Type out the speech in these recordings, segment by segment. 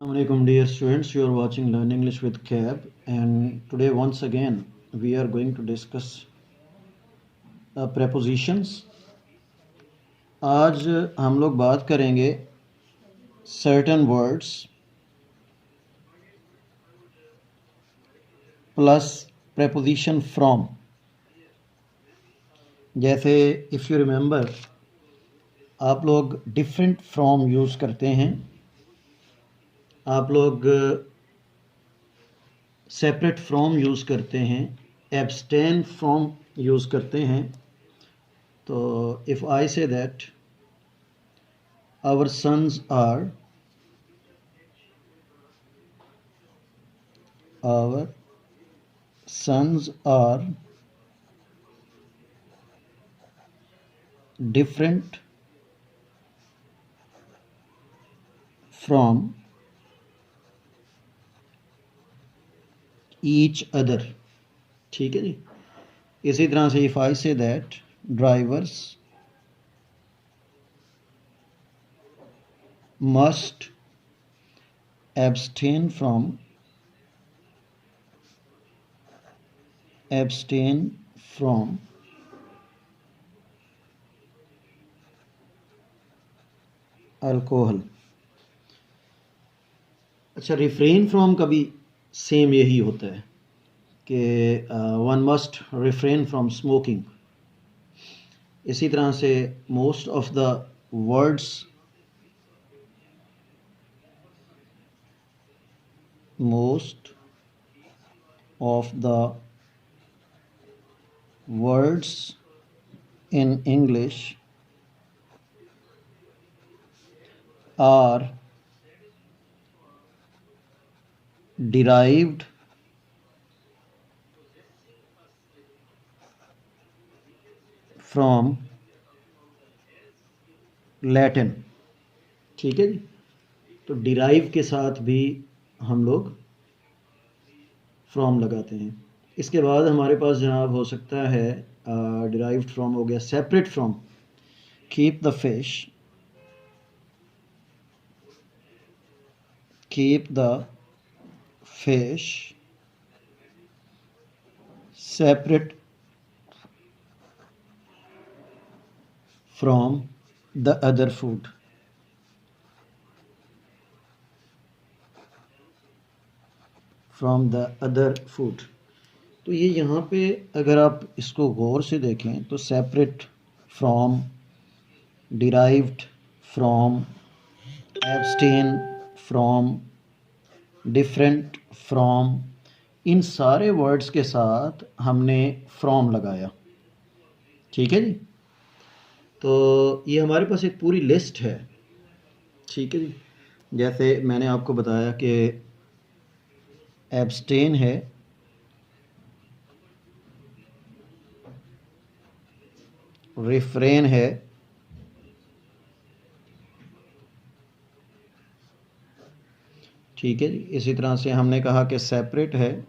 Assalamualaikum dear students, you are watching Learn English with Cab, and today once again we are going to discuss prepositions. आज हम लोग बात करेंगे certain words plus preposition from. जैसे if you remember आप लोग different from use करते हैं, आप लोग separate from यूज़ करते हैं, abstain from यूज़ करते हैं. तो if I say that our sons are different from each other. ठीक है जी. इसी तरह से if I say that drivers must abstain from alcohol. अच्छा, refrain from का भी सेम यही होता है कि one must refrain from smoking. इसी तरह से most of the words in English are derived from Latin. ठीक है जी. तो डिराइव के साथ भी हम लोग फ्रॉम लगाते हैं. इसके बाद हमारे पास जनाब हो सकता है डिराइव्ड फ्रॉम हो गया separate from. Keep the fish separate from the other food. तो ये यहाँ पे अगर आप इसको गौर से देखें तो separate from, derived from, abstain from, different from, इन सारे वर्ड्स के साथ हमने फ्रॉम लगाया. ठीक है जी. तो ये हमारे पास एक पूरी लिस्ट है. ठीक है जी. जैसे मैंने आपको बताया कि एब्सटेन है, रिफ्रेन है, ठीक है जी. इसी तरह से हमने कहा कि सेपरेट है,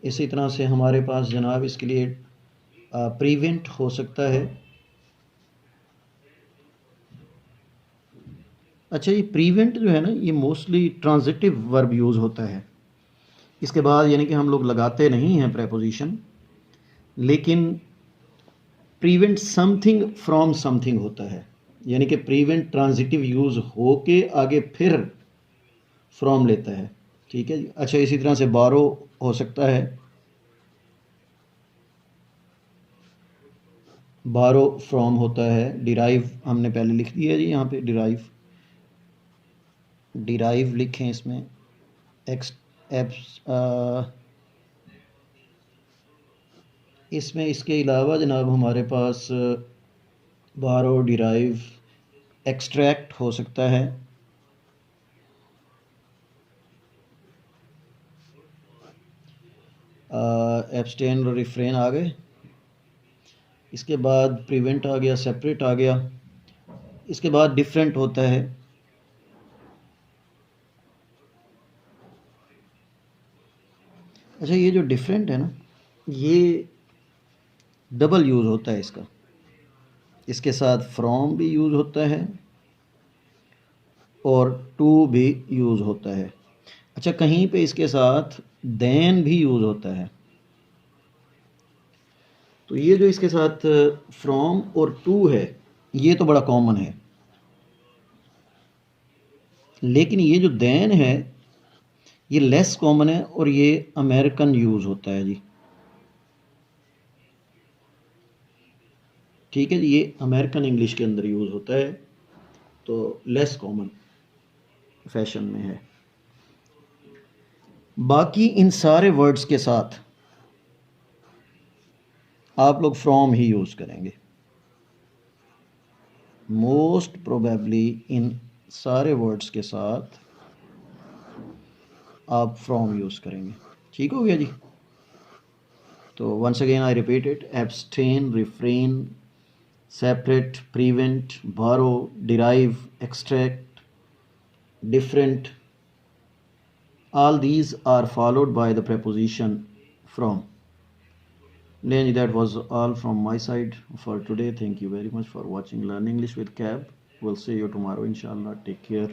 इसी तरह से हमारे पास जनाब इसके लिए प्रिवेंट हो सकता है. अच्छा, ये प्रिवेंट जो है ना, ये मोस्टली ट्रांजिटिव वर्ब यूज़ होता है. इसके बाद यानी कि हम लोग लगाते नहीं हैं प्रेपोजिशन, लेकिन प्रिवेंट समथिंग फ्रॉम समथिंग होता है. यानी कि प्रिवेंट ट्रांजिटिव यूज़ हो के आगे फिर फ्रॉम लेता है. ठीक है जी. अच्छा, इसी तरह से बारो हो सकता है, बारो फ्रॉम होता है. डिराइव हमने पहले लिख दिया जी यहाँ पे. डिराइव लिखें इसमें. इसमें इसके अलावा जनाब हमारे पास बारो, डिराइव, एक्सट्रैक्ट हो सकता है. एब्सटेन और रिफ्रेन आ गए. इसके बाद प्रिवेंट आ गया, सेपरेट आ गया. इसके बाद डिफरेंट होता है. अच्छा, ये जो डिफरेंट है ना, ये डबल यूज़ होता है इसका. इसके साथ फ्रॉम भी यूज़ होता है और टू भी यूज़ होता है। अच्छा, कहीं पे इसके साथ देन भी यूज़ होता है। तो ये जो इसके साथ फ्रॉम और टू है, ये तो बड़ा कॉमन है, लेकिन ये जो देन है ये लेस कॉमन है और ये अमेरिकन यूज़ होता है जी। ठीक है जी, ये अमेरिकन इंग्लिश के अंदर यूज़ होता है, तो लेस कॉमन फैशन में है। बाकी इन सारे वर्ड्स के साथ आप लोग फ्रॉम ही यूज़ करेंगे। मोस्ट प्रोबेबली इन सारे वर्ड्स के साथ आप फ्रॉम यूज़ करेंगे। ठीक हो गया जी। तो once again I repeat it, abstain, refrain, separate, prevent, borrow, derive, extract, different, all these are followed by the preposition from. Then that was all from my side for today. Thank you very much for watching Learn English with Cab. We'll see you tomorrow inshallah. Take care.